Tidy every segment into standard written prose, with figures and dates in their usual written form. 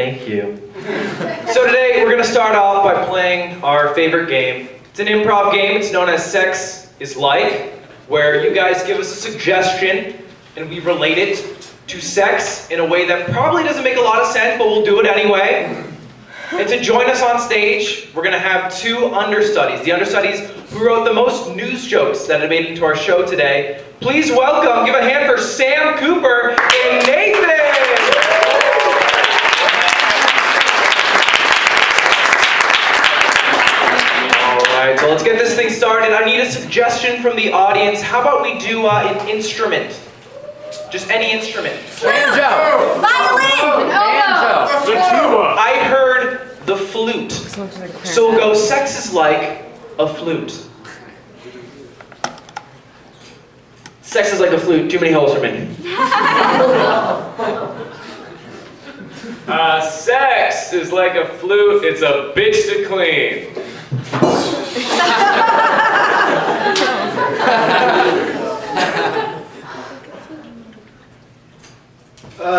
Thank you. So today we're going to start off by playing our favorite game. It's an improv game. It's known as Sex is Like, where you guys give us a suggestion and we relate it to sex in a way that probably doesn't make a lot of sense, but we'll do it anyway. And to join us on stage, we're going to have two understudies. The understudies who wrote the most news jokes that have made it into our show today. Please welcome, give a hand for Sam Cooper and Nathan! Alright, so let's get this thing started. I need a suggestion from the audience. How about we do an instrument? Just any instrument. Banjo! Violin! Banjo! The tuba! I heard the flute. So we'll go, sex is like a flute. Sex is like a flute. Too many holes for me. Sex is like a flute. It's a bitch to clean.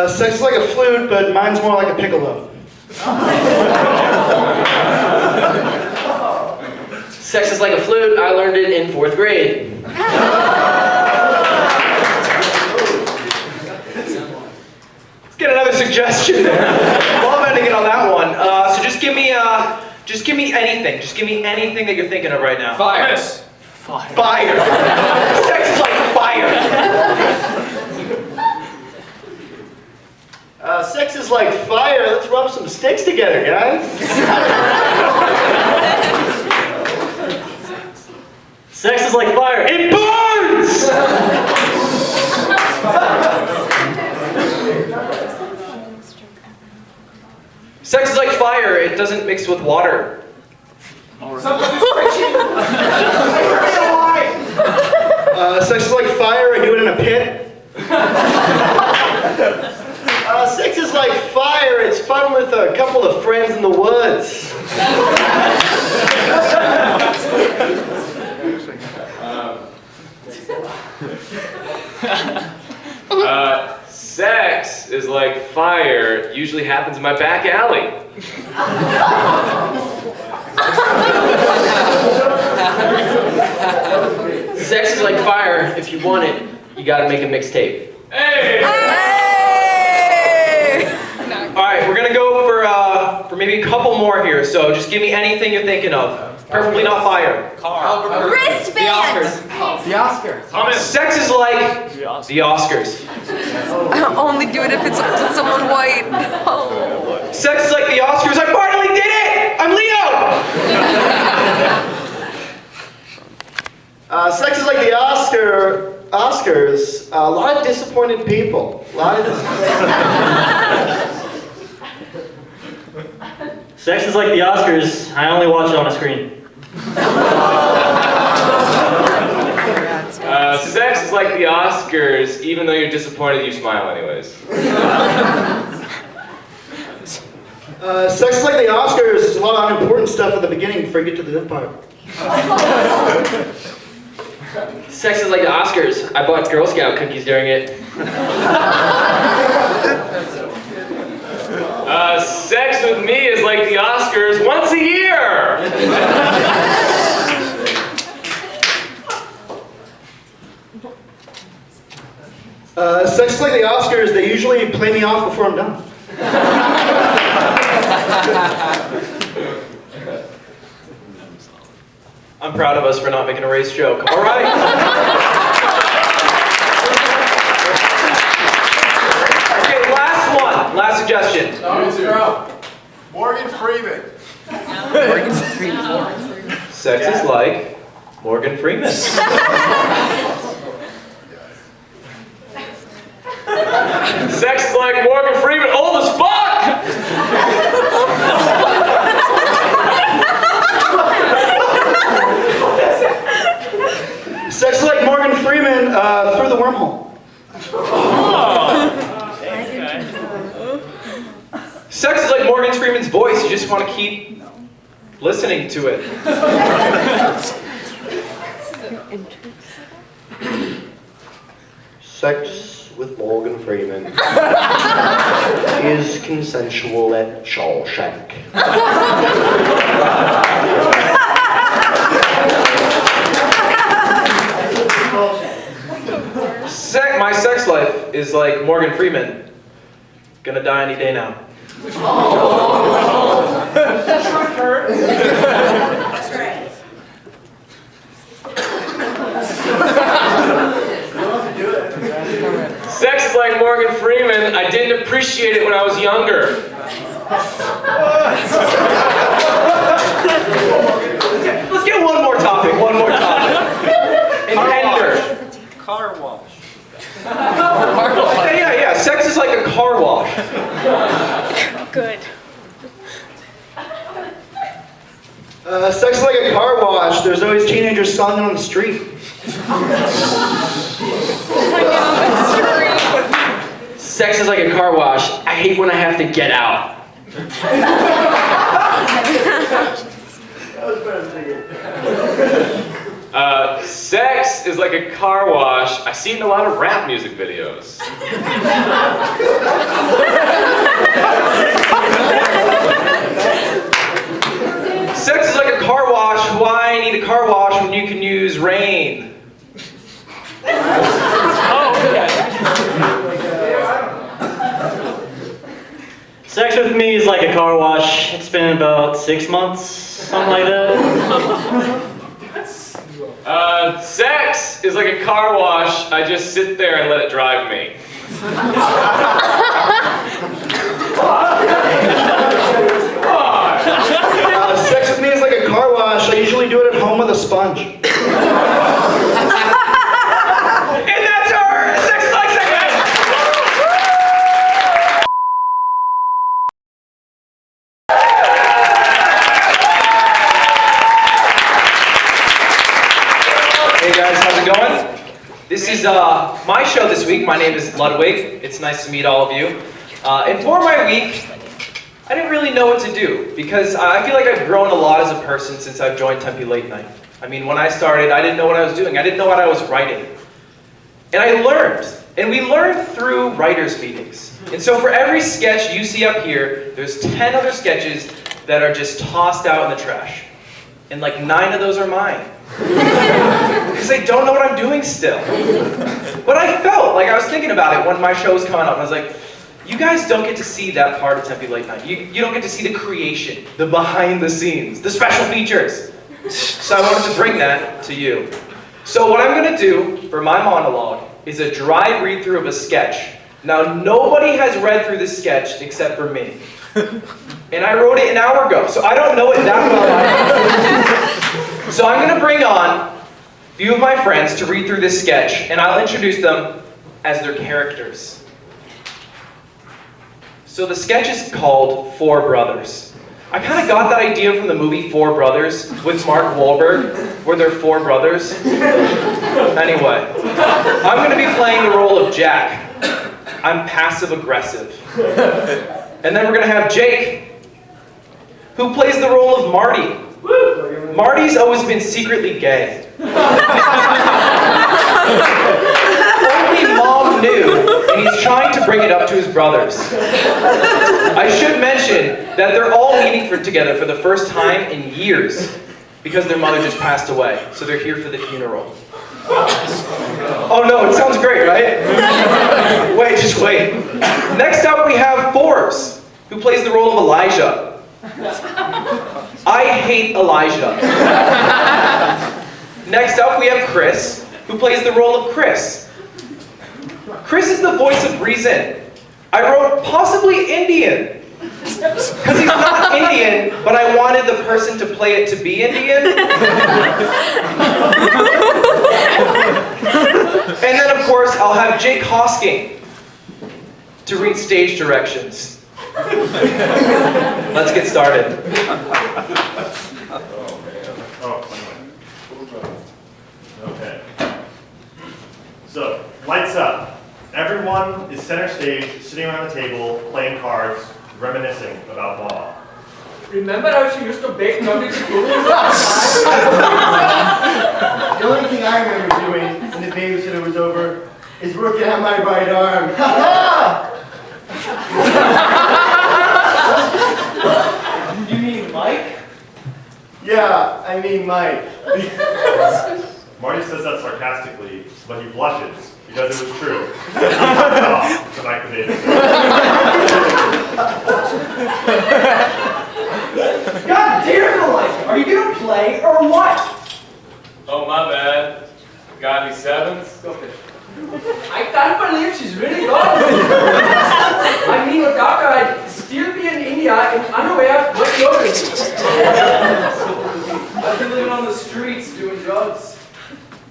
Sex is like a flute, but mine's more like a piccolo. Sex is like a flute. I learned it in 4th grade. Let's get another suggestion there. Well, I'm ending it on that one. So just give me anything. Just give me anything that you're thinking of right now. Fire! Fire. Sex is like fire. Sex is like fire. Let's rub some sticks together, guys. Sex is like fire. It burns! Sex is like fire. It doesn't mix with water. Sex is like fire. I do it in a pit. Sex is like fire. It's fun with a couple of friends in the woods. Sex is like fire. It usually happens in my back alley. Sex is like fire. If you want it, you gotta make a mixtape. Hey! Alright, we're gonna go for maybe a couple more here, so just give me anything you're thinking of. Preferably not fire. Wristband! The Oscars. Sex is like the Oscars. Only do it if it's with someone white. Oh. Sex is like the Oscars. I finally did it! I'm Leo! Sex is like the Oscars. A lot of disappointed people. Sex is like the Oscars. I only watch it on a screen. Sex is like the Oscars. Even though you're disappointed, you smile anyways. Sex is like the Oscars. There's a lot of unimportant stuff at the beginning before you get to the good part. Sex is like the Oscars. I bought Girl Scout cookies during it. Sex with me is like the Oscars once a year! Sex is like the Oscars. They usually play me off before I'm done. I'm proud of us for not making a race joke. All right. Okay, last one. Last suggestion. Morgan Freeman. Sex is like Morgan Freeman. Sex is like Morgan Freeman, old as fuck! Sex is like Morgan Freeman through the wormhole. Sex is like Morgan Freeman's voice. You just want to keep listening to it. Sex with Morgan Freeman is consensual at Shawshank. My sex life is like Morgan Freeman. Gonna die any day now. That's right. Sex is like Morgan Freeman. I didn't appreciate it when I was younger. Let's get one more topic. Intender. Car wash. Yeah. Sex is like a car wash. Good. Sex is like a car wash. There's always teenagers selling it on the street. Sex is like a car wash. I hate when I have to get out. Sex is like a car wash. I see it in a lot of rap music videos. Sex is like a car wash. Why need a car wash when you can use rain? Sex with me is like a car wash. It's been about 6 months, something like that. Sex is like a car wash. I just sit there and let it drive me. Sex with me is like a car wash. I usually do it at home with a sponge. And that's our sex like segment. Hey guys, how's it going? This is my show this week. My name is Ludwig. It's nice to meet all of you. And for my week, I didn't really know what to do because I feel like I've grown a lot as a person since I've joined Tempe Late Night. I mean, when I started, I didn't know what I was doing. I didn't know what I was writing. And I learned. And we learned through writers' meetings. And so for every sketch you see up here, there's 10 other sketches that are just tossed out in the trash. And like 9 of those are mine. Because I don't know what I'm doing still. But I felt like I was thinking about it when my show was coming up. And I was like, you guys don't get to see that part of Tempe Late Night. You don't get to see the creation, the behind the scenes, the special features. So I wanted to bring that to you. So what I'm gonna do for my monologue is a dry read through of a sketch. Now nobody has read through this sketch except for me. And I wrote it an hour ago, so I don't know it that well. So I'm gonna bring on a few of my friends to read through this sketch, and I'll introduce them as their characters. So the sketch is called Four Brothers. I kind of got that idea from the movie Four Brothers with Mark Wahlberg, where they're 4 brothers. Anyway, I'm going to be playing the role of Jack. I'm passive aggressive. And then we're going to have Jake, who plays the role of Marty. Marty's always been secretly gay. Only Mom knew, and he's trying to bring it up to his brothers. I should mention that they're all meeting together for the first time in years because their mother just passed away, so they're here for the funeral. Oh no, it sounds great, right? Wait, just wait. Next up we have Forbes, who plays the role of Elijah. I hate Elijah. Next up we have Chris, who plays the role of Chris. Chris is the voice of reason. I wrote possibly Indian, because he's not Indian, but I wanted the person to play it to be Indian. And then of course I'll have Jake Hosking to read stage directions. Let's get started. Okay. So, lights up. Everyone is center stage, sitting around the table, playing cards, reminiscing about law. Remember how she used to bake cookies? The only thing I remember doing when the babysitter was over is working on my right arm. Ha You mean Mike? Yeah, I mean Mike. Marty says that sarcastically, but he blushes because it was true. To Mike the baby. God damn it, Mike! Are you gonna play or what? Oh, my bad. Got any sevens? Go fish. I can't believe she's really gone. I mean, without her, I'd still be in India and unaware of what you're doing. I'd be living on the streets doing drugs.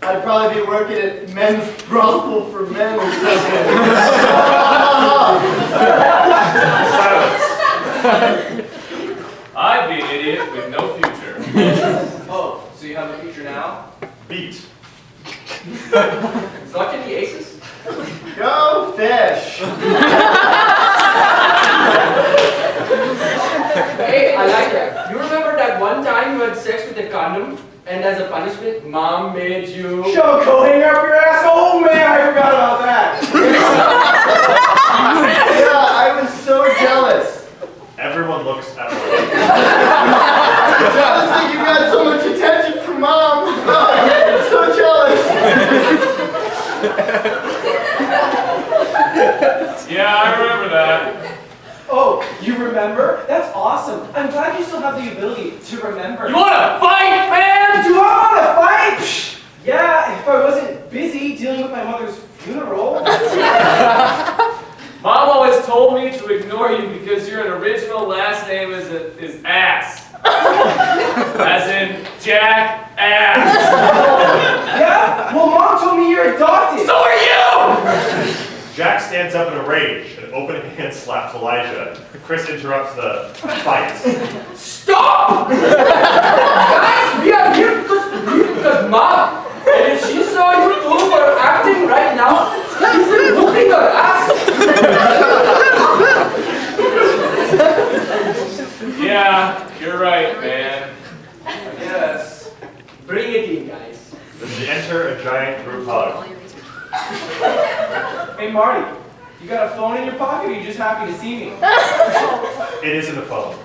I'd probably be working at men's brothel for men or something. Silence. I'd be an idiot with no future. Oh, so you have a future now? Beat. Luck in the aces? Go fish. Hey, I like that. You remember that one time you had sex with a condom, and as a punishment, Mom made you... Choco, hang up your ass. Oh man, I forgot about that. Yeah, I was so jealous. Everyone looks at Marty. Jealous that you got so much attention from Mom. I'm so jealous. Yeah, I remember that. Oh, you remember? That's awesome. I'm glad you still have the ability to remember. You wanna fight, man? Do I want to fight? Yeah, if I wasn't busy dealing with my mother's funeral. Mom always told me to ignore you because your original last name is ass. As in Jack Ass. Yeah? Well, Mom told me you're adopted. So are you! Jack stands up in a rage and open hand slaps Elijah. Chris interrupts the fight. Stop! Guys, we are here because Mom. And if she saw you two were acting right now, she's whooping her ass. Yeah, you're right, man. Yes. Bring it in, guys. They enter a giant group hug. Hey, Marty, you got a phone in your pocket or are you just happy to see me? It isn't a phone.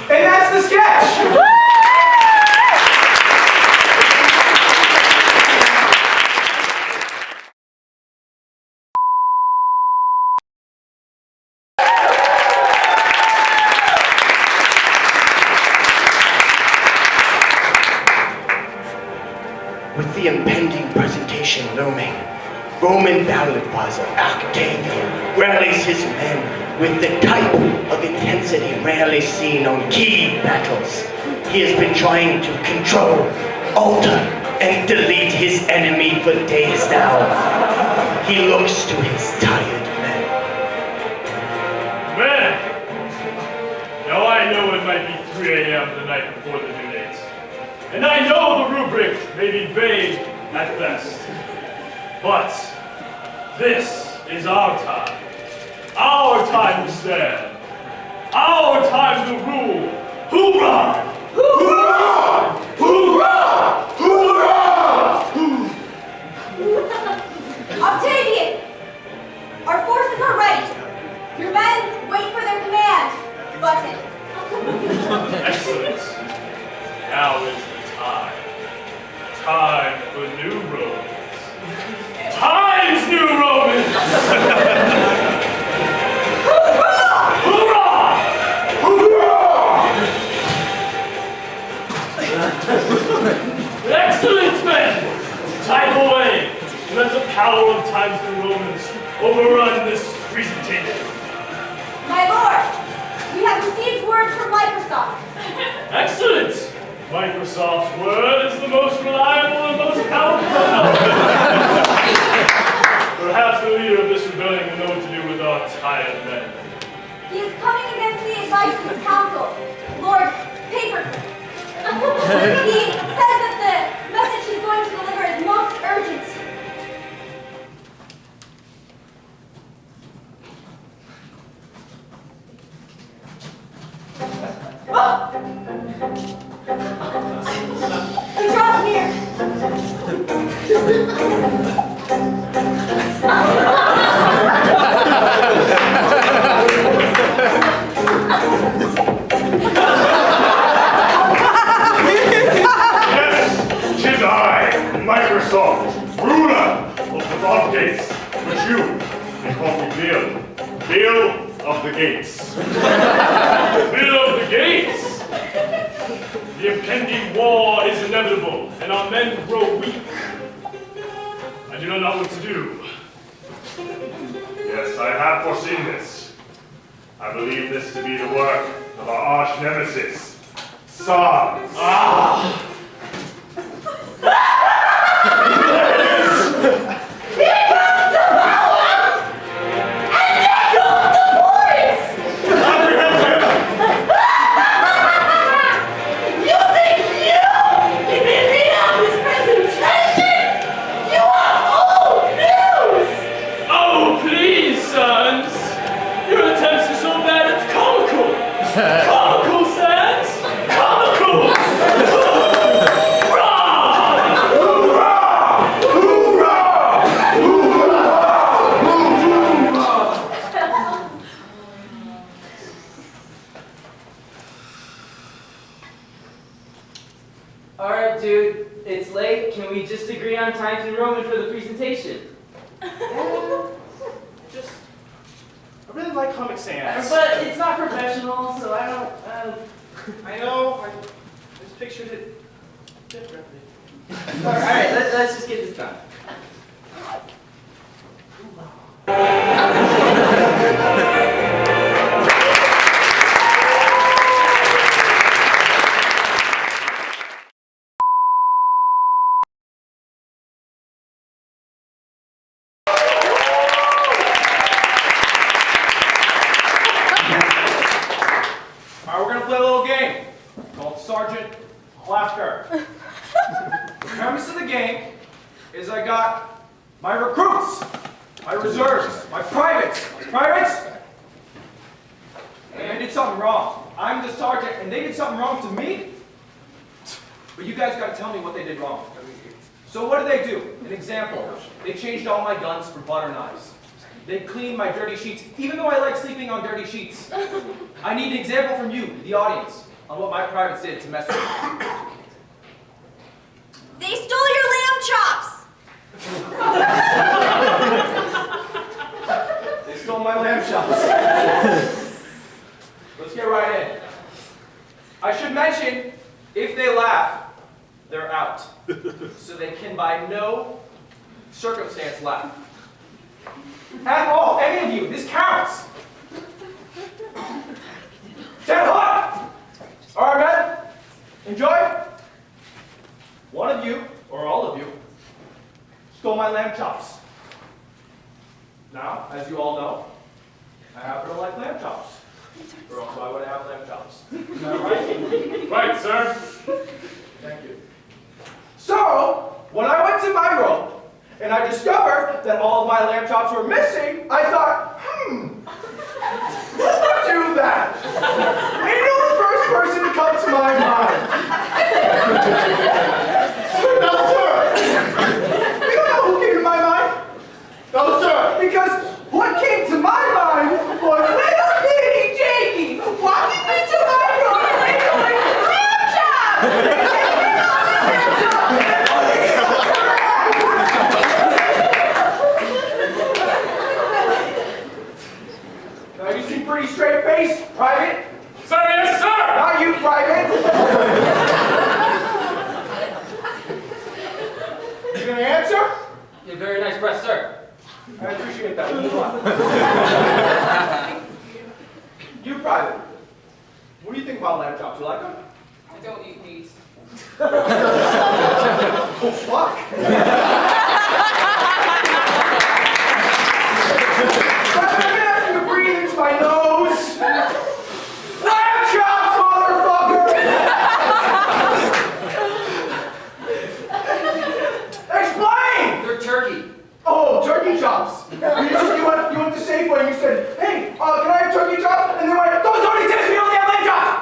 And that's the sketch! With the impending presentation looming, Roman ballad father Octavian rallies his men with the type of intensity rarely seen on key battles. He has been trying to control, alter, and delete his enemy for days now. He looks to his tired men. Men! Now I know it might be 3 a.m. the night before the due date. And I know the rubric may be vague at best. But this is our time. Our time to stand. Our time to rule. Hoorah! Hoorah! Hoorah! Hoorah! Octavian! Our forces are ready. Your men wait for their command. Button. Excellent. Now is the time. Time for new Romans. Times New Romans! Hoorah! Hoorah! Hoorah! Excellent, men! Type away. Let the power of Times New Romans overrun this presentation. My lord, we have received word from Microsoft. Excellent! Microsoft's word is the most reliable and most powerful. Perhaps the leader of this rebellion will know what to do with our tired men. He is coming against the advice of his council, Lord Paperclip. He says that the message he's going to deliver is most urgent. He draws near. you. They call me Bill. Bill of the Gates. Bill of the Gates! The impending war is inevitable, and our men grow weak. I do not know what to do. Yes, I have foreseen this. I believe this to be the work of our arch nemesis, SARS. Comical, Sans! Comical! Alright, dude, it's late. Can we just agree on times in Roman for the presentation? I really like Comic Sans. But it's not professional, so I don't. I know. I just pictured it differently. Alright, let's just get this done. Alright, we're gonna play a little game called Sergeant Laughter. The premise of the game is I got my recruits, my reserves, my privates, and they did something wrong. I'm the sergeant, and they did something wrong to me. But you guys gotta tell me what they did wrong. So what did they do? An example. They changed all my guns for butter knives. They cleaned my dirty sheets, even though I like sleeping on dirty sheets. I need an example from you, the audience, on what my privates did to mess with me. They stole your lamb chops! They stole my lamb chops. Let's get right in. I should mention, if they laugh, they're out. So they can by no circumstance laugh. At all, any of you, this counts. 10 hot! All right, men, enjoy. One of you, or all of you, stole my lamb chops. Now, as you all know, I happen to like lamb chops. Or else why would I have lamb chops? Is that right? Right, sir. Thank you. So, when I went to my room, and I discovered that all of my lamb chops were missing, I thought, who would do that? And you know the first person to come to my mind? No, sir! You don't know who came to my mind? No, sir! Because what came to my mind was little bitty Jakey walking into my room and going, lamb chops! Now you seem pretty straight-faced, Private. Sir, yes, sir! Not you, Private. You gonna answer? You have very nice breath, sir. I appreciate that. You, Private. What do you think about lamb chops? You like them? I don't eat meat. Oh, fuck. I'm gonna ask you to breathe into my nose. Lamb chops, motherfucker! Explain! They're turkey. Oh, turkey chops. You went to Safeway and you said, hey, can I have turkey chops? And they went, those don't exist, we only have lamb chops!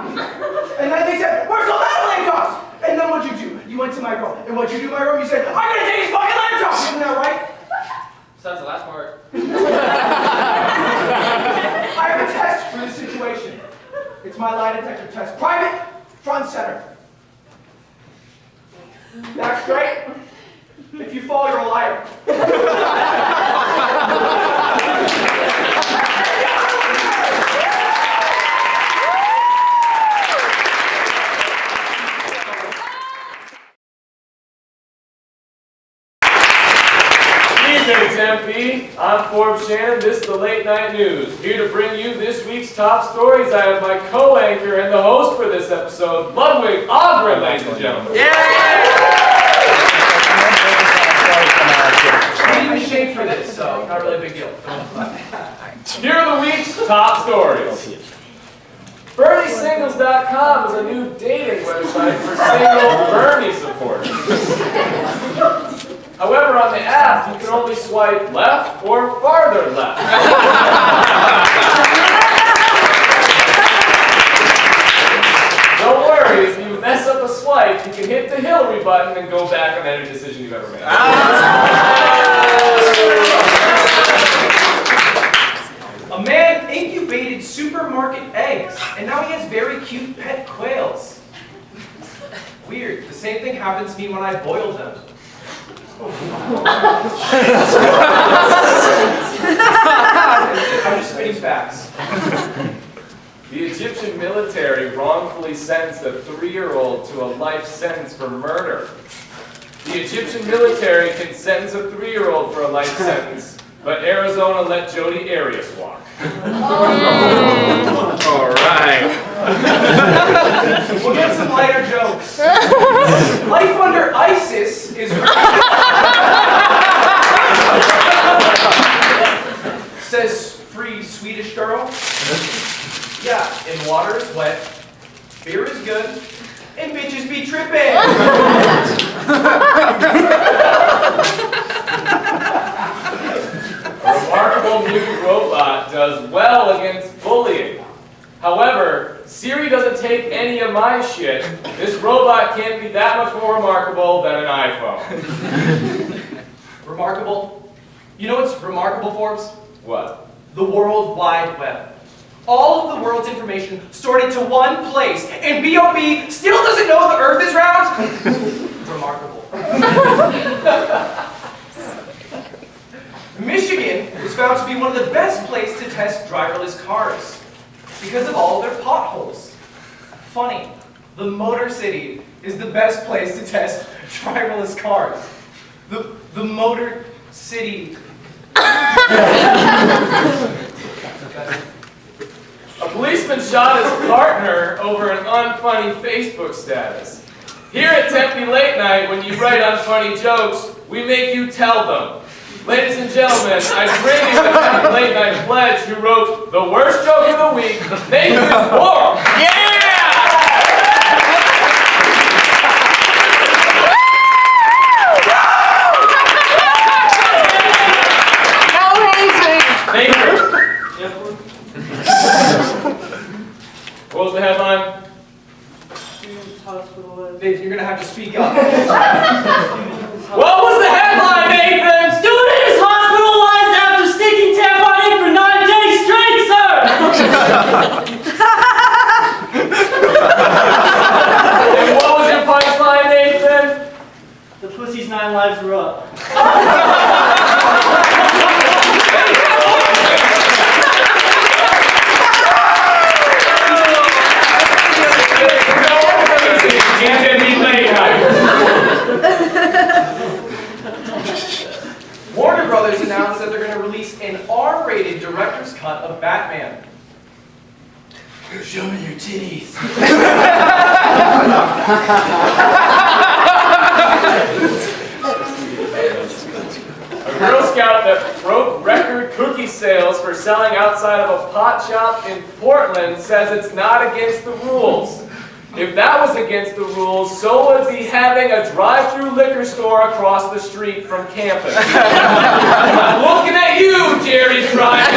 And then they said, we're sold out of lamb chops! And then what'd you do? You went to my room. And what'd you do in my room? You said, I'm gonna take these fucking lamb chops! Isn't that right? Besides the last part. I have a test for this situation. It's my lie detector test. Private, front center. Back straight. If you fall, you're a liar. Tempe. I'm Forbes Shannon. This is the Late Night News. Here to bring you this week's top stories, I have my co-anchor and the host for this episode, Ludwig, ladies and gentlemen. I didn't even shave for this, so not really a big deal. Here are the week's top stories. BernieSingles.com is a new dating website for single Bernie supporters. However, on the app, you can only swipe left or farther left. Don't worry, if you mess up a swipe, you can hit the Hillary button and go back on any decision you've ever made. A man incubated supermarket eggs, and now he has very cute pet quails. Weird. The same thing happens to me when I boil them. I'm just spitting facts. The Egyptian military wrongfully sentenced a 3-year-old to a life sentence for murder. The Egyptian military can sentence a 3-year-old for a life sentence, but Arizona let Jodi Arias walk. All right. We'll get some lighter jokes. Life under ISIS is... Says free Swedish girl. Yeah, and water is wet, beer is good, and bitches be tripping. A remarkable new robot does well against bullying. However, Siri doesn't take any of my shit. This robot can't be that much more remarkable than an iPhone. Remarkable? You know what's remarkable, Forbes? What? The World Wide Web. All of the world's information stored into one place, and B.O.B. still doesn't know the Earth is round? Remarkable. Michigan was found to be one of the best places to test driverless cars because of all their potholes. Funny, the Motor City is the best place to test driverless cars. The Motor City. A policeman shot his partner over an unfunny Facebook status. Here at Tempe Late Night, when you write unfunny jokes, we make you tell them. Ladies and gentlemen, I bring you the Tempe Late Night pledge who wrote the worst joke of the week, Nathan Forbes. What was the headline? Nathan, you're gonna have to speak up. What was the headline, Nathan? Student is hospitalized after sticking tampon in for 9 days straight, sir! And what was your punchline, Nathan? The pussy's 9 lives were up. Warner Brothers announced that they're going to release an R-rated director's cut of Batman. Show me your titties. A Girl Scout that broke record cookie sales for selling outside of a pot shop in Portland says it's not against the rules. If that was against the rules, so would be having a drive-through liquor store across the street from campus. I'm looking at you, Jerry Stryker.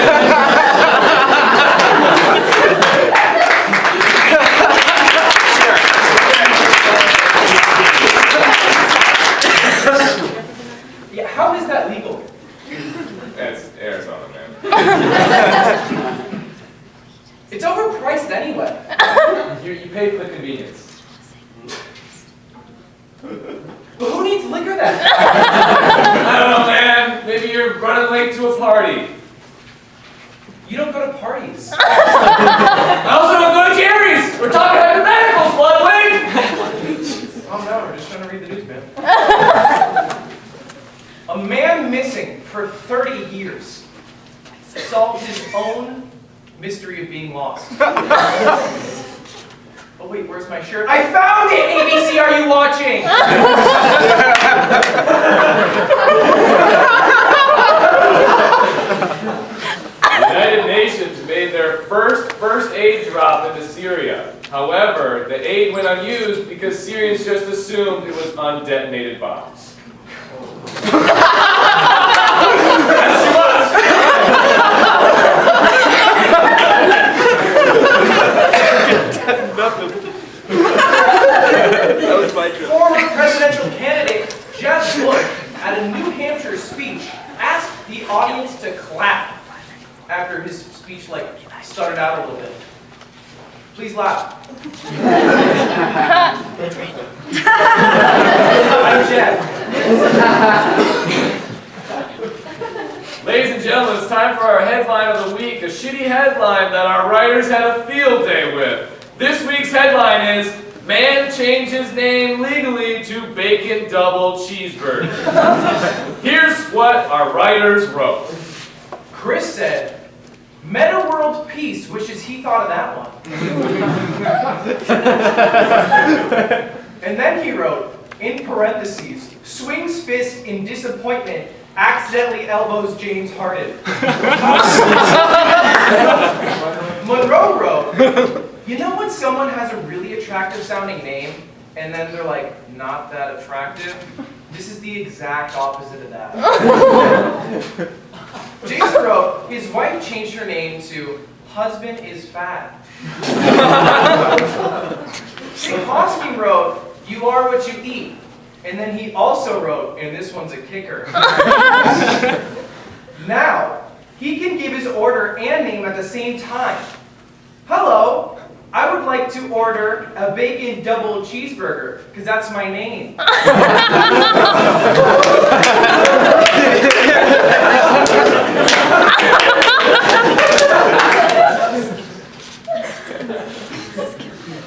Yeah, how is that legal? That's Arizona, man. It's overpriced anyway. You pay for the convenience. But who needs liquor then? I don't know, man. Maybe you're running late to a party. You don't go to parties. I also don't go to Jerry's. We're talking hypotheticals, Ludwig. Oh no, we're just trying to read the news, man. A man missing for 30 solved his own mystery of being lost. Oh wait, where's my shirt? I found it! ABC, are you watching? The United Nations made their first aid drop into Syria. However, the aid went unused because Syrians just assumed it was undetonated bombs. That's too much! That was my joke. Former presidential candidate Jeb Bush, at a New Hampshire speech, asked the audience to clap after his speech stuttered out a little bit. Please laugh. I'm Jeb. Ladies and gentlemen, it's time for our headline of the week, a shitty headline that our writers had a field day with. This week's headline is, Man Changes Name Legally to Bacon Double Cheeseburger. Here's what our writers wrote. Chris said, Meta World Peace wishes he thought of that one. And then he wrote, in parentheses, swings fist in disappointment, accidentally elbows James Harden. Monroe wrote, you know when someone has a really attractive sounding name, and then they're like, not that attractive? This is the exact opposite of that. Jason wrote, his wife changed her name to Husband is Fat. Hosking wrote, you are what you eat. And then he also wrote, and this one's a kicker. Now, he can give his order and name at the same time. Hello, I would like to order a bacon double cheeseburger, because that's my name.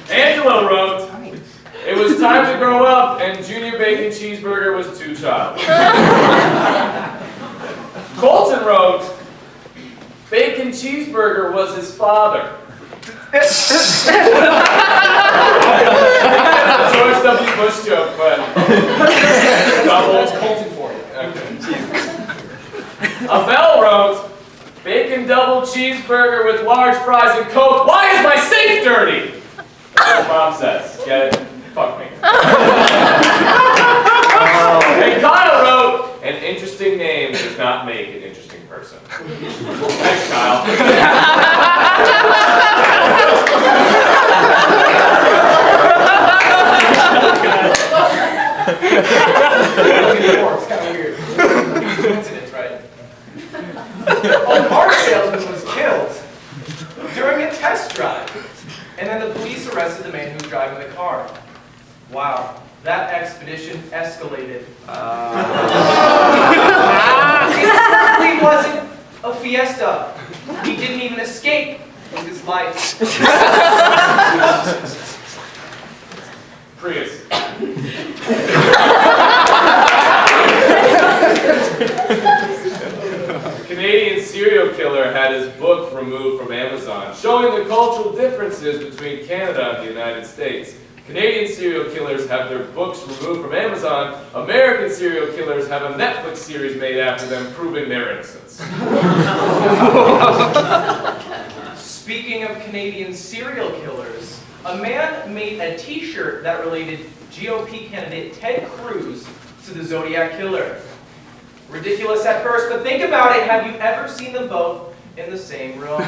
Angela wrote, it was time to grow up and Junior Bacon Cheeseburger was too childish. Colton wrote, Bacon Cheeseburger was his father. George W. Bush joke, but double Colton for you. Okay. Abel wrote, Bacon double cheeseburger with large fries and Coke. Why is my sink dirty? That's what Mom says. Get it? Fuck me. And Kyle wrote, an interesting name does not make an interesting person. Thanks, Kyle. It's kind of weird. Coincidence, right? A car salesman was killed during a test drive, and then the police arrested the man who was driving the car. Wow, that expedition escalated. It certainly wasn't a fiesta. He didn't even escape with his life. Prius. A Canadian serial killer had his book removed from Amazon, showing the cultural differences between Canada and the United States. Canadian serial killers have their books removed from Amazon. American serial killers have a Netflix series made after them proving their innocence. Speaking of Canadian serial killers, a man made a t-shirt that related GOP candidate Ted Cruz to the Zodiac Killer. Ridiculous at first, but think about it. Have you ever seen them both in the same room?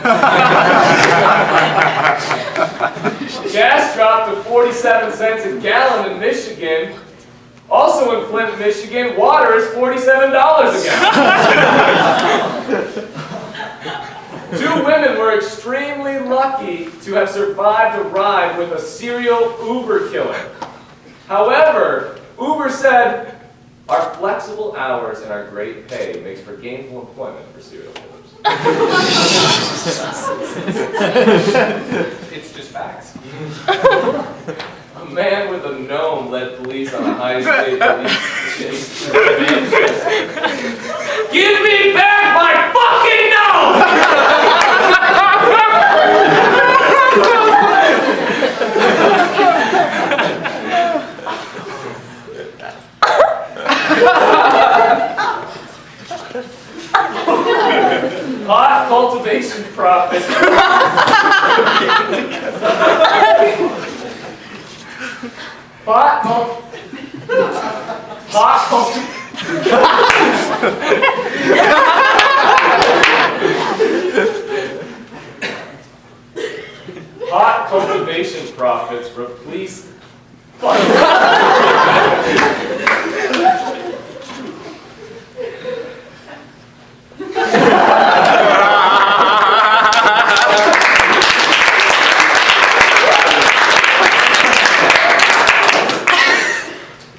Gas dropped to 47 cents a gallon in Michigan. Also in Flint, Michigan, water is $47 a gallon. Two women were extremely lucky to have survived a ride with a serial Uber killer. However, Uber said, our flexible hours and our great pay makes for gainful employment for serial killers. It's just facts. A man with a gnome led police on a high-speed police chase. Give me back my fucking gnome! profits. Pot cultivation profits replace.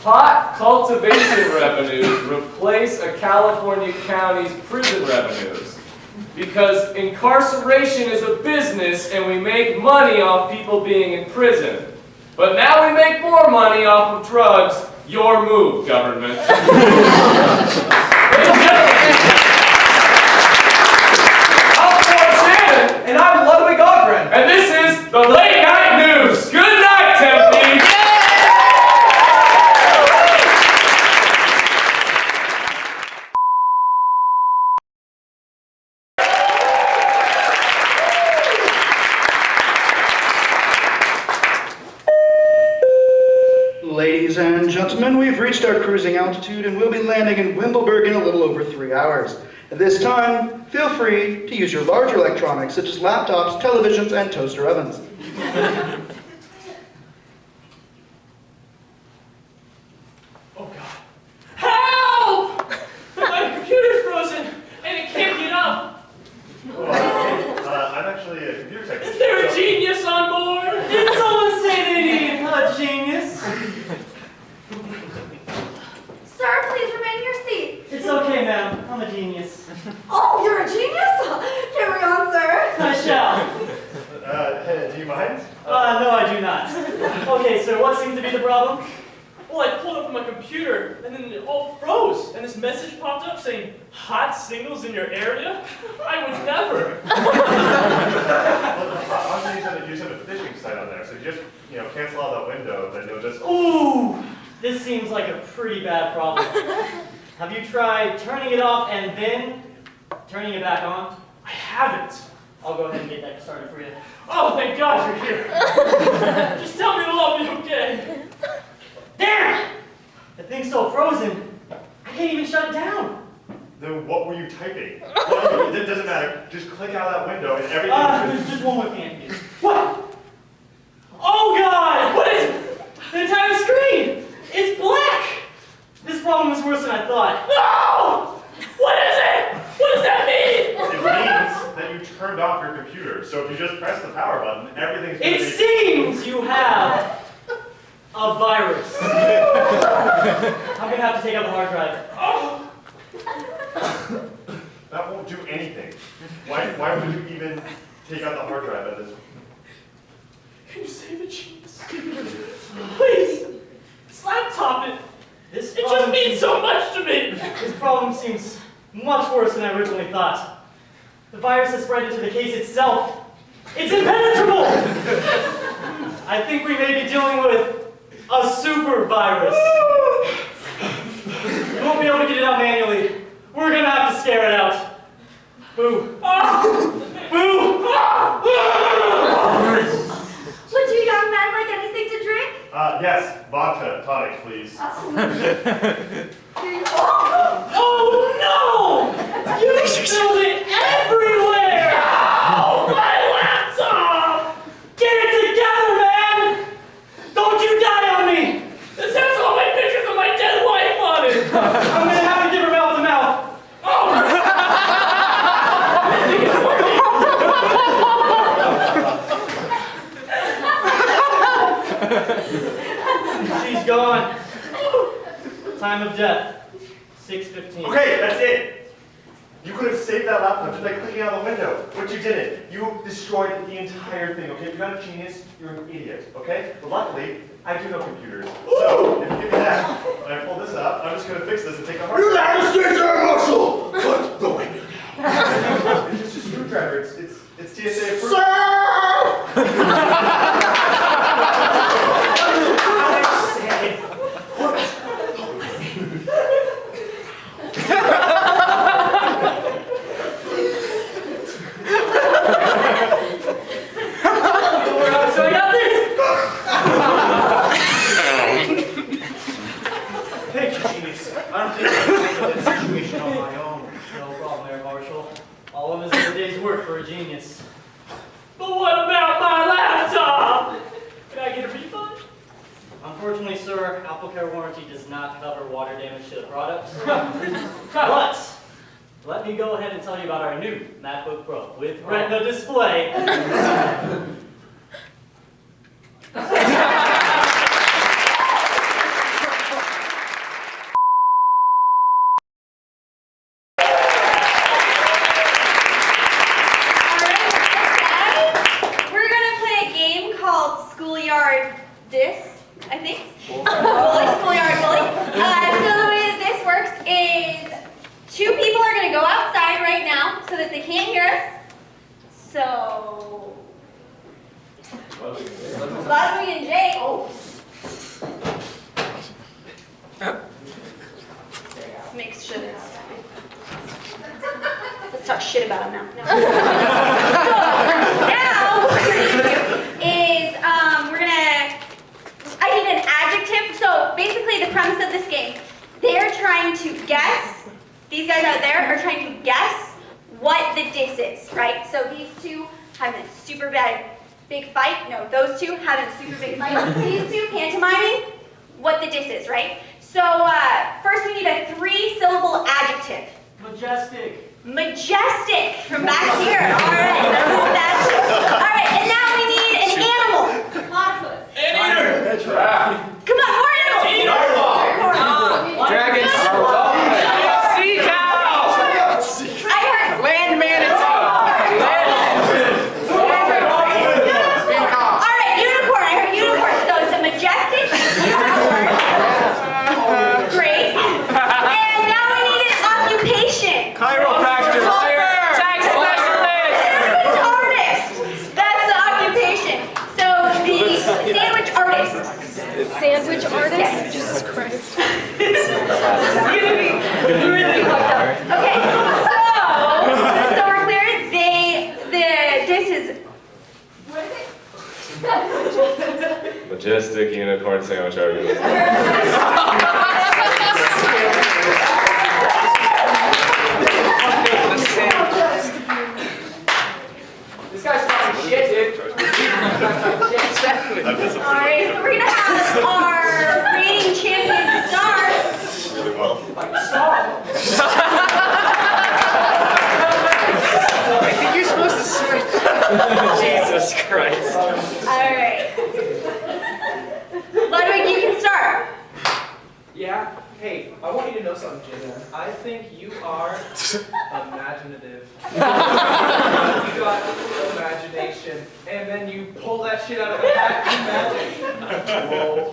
Pot cultivation revenues replace a California county's prison revenues. Because incarceration is a business and we make money off people being in prison. But now we make more money off of drugs. Your move, government. Ladies and gentlemen, I'm Shannon. And I'm Ludwig. And this is the Late Night News. Good night, Tempe. Ladies and gentlemen, we've reached our cruising altitude and we'll be landing in Wimbledon in a little over 3 hours. At this time, feel free to use your larger electronics such as laptops, televisions, and toaster ovens. Oh God. Help! My computer's frozen and it can't get up. I'm actually a computer technician. Is there a genius on board? Did someone say they needed a genius? Sir, please remain in your seat. It's okay, ma'am. I'm a genius. Oh, you're a genius? Carry on, sir. I shall. Do you mind? No, I do not. Okay, sir, what seems to be the problem? Well, I pulled up my computer and then it all froze and this message popped up saying, hot singles in your area? I would never. Honestly, you said a phishing site on there, so you just, cancel out that window, then you'll just... Ooh, this seems like a pretty bad problem. Have you tried turning it off and then turning it back on? I haven't. I'll go ahead and get that started for you. Oh, thank God you're here. Just tell me it'll all be okay. Damn! The thing's so frozen, I can't even shut it down. Then what were you typing? Well, it doesn't matter. Just click out that window and everything... There's just one more thing I can do. What? Oh God! What is it? The entire screen! It's black! This problem is worse than I thought. No! What is it? What does that mean? It means that you turned off your computer. So if you just press the power button, everything's going to be... It seems you have a virus. I'm gonna have to take out the hard drive. That won't do anything. Why would you even take out the hard drive at this? Can you save a genius? Please! Laptop it! It just means so much to me! This problem seems much worse than I originally thought. The virus has spread into the case itself. It's impenetrable! I think we may be dealing with a super virus. We won't be able to get it out manually. We're gonna have to scare it out. Boo. Boo! Would you young men like anything to drink? Yes, vodka, tonic, please. Oh no! You spilled it everywhere! Oh, my laptop! Get it together, man! Don't you die on me! This has all my pictures of my dead wife on it! I'm gonna have to give her mouth to mouth. She's gone. Time of death, 6:15. Okay, that's it. You could have saved that laptop just by clicking out the window, but you didn't. You destroyed the entire thing, okay? If you're not a genius, you're an idiot, okay? But luckily, I do know computers. So, if you give me that, and I pull this up, I'm just going to fix this and take a hard drive. United States Air Marshal! What's going on? It's just a screwdriver. It's TSA approved. Sir! a genius. But what about my laptop? Can I get a refund? Unfortunately, sir, AppleCare warranty does not cover water damage to the products. But let me go ahead and tell you about our new MacBook Pro with Retina display. We're gonna play a game called Schoolyard Dis, I think. Schoolyard Bully. So the way that this works is 2 people are gonna go outside right now so that they can't hear us. So Ludwig and Jake. Let's make sure this. Let's talk shit about him now. No. Now, what we're gonna do is I need an adjective. So basically the premise of this game, they're trying to guess, these guys out there are trying to guess what the diss is, right? So these 2 having a super big fight. No, those 2 having a super big fight. These 2 pantomiming what the diss is, right? So first we need a 3-syllable adjective. Majestic. Majestic from back here. All right, that's all right, and now we need an animal. Platypus. Anteater! Giraffe! Come on, more animals. Dragon. Sea cow. I heard Land manatee. all right, unicorn. I heard unicorn. So it's a majestic unicorn. Great. And now we need an occupation. Chiropractor. Tax specialist. Sandwich artist. That's the occupation. So the sandwich artist. Sandwich artist? Yes. Jesus Christ. It's gonna be really fucked up. Okay, so we're clear. This is. What is it? Majestic unicorn sandwich artist. This guy's talking shit, dude. I'm disappointed. All right, so we're gonna have our reigning champion start. Really well. I think you're supposed to switch. Jesus Christ. All right, Ludwig, you can start. Yeah. Hey, I want you to know something, Jason. I think you are imaginative. You got imagination, and then you pull that shit out of a hat and magic.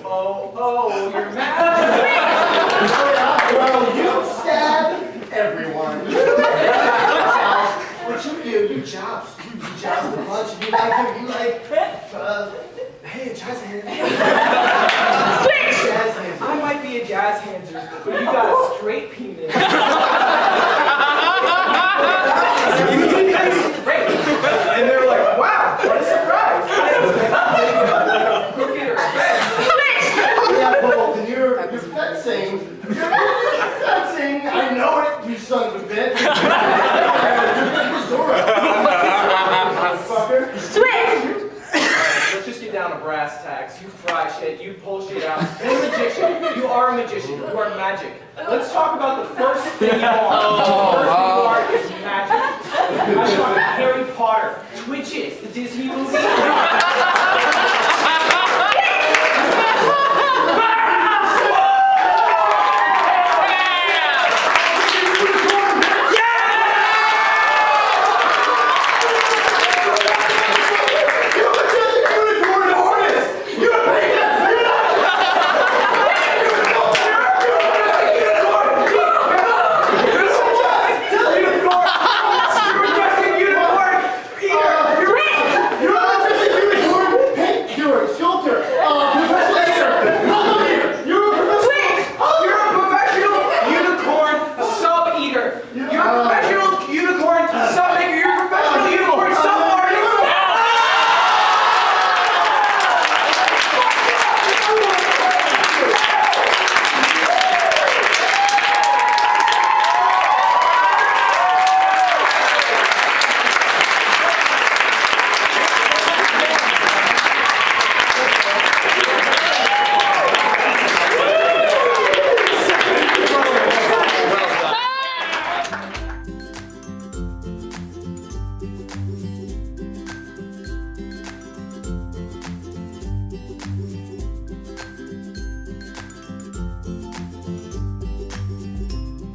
Oh, you're magic. Well, you stab everyone. What you do, you joust. You joust the punch. You like, hey, jazz hands. Switch. Jazz hands. I might be a jazz hands, but you got a straight penis. Great. And they're like, wow, what a surprise. Crooked or bent. Yeah, well, you're fencing. You're fencing. I know it, you son of a bitch. Switch. Let's just get down to brass tacks. You fry shit, you pull shit out. You're a magician. You are a magician. You are magic. Let's talk about the first thing you are. The first thing you are is magic. I'm talking Harry Potter, Twitches, the Disney movie.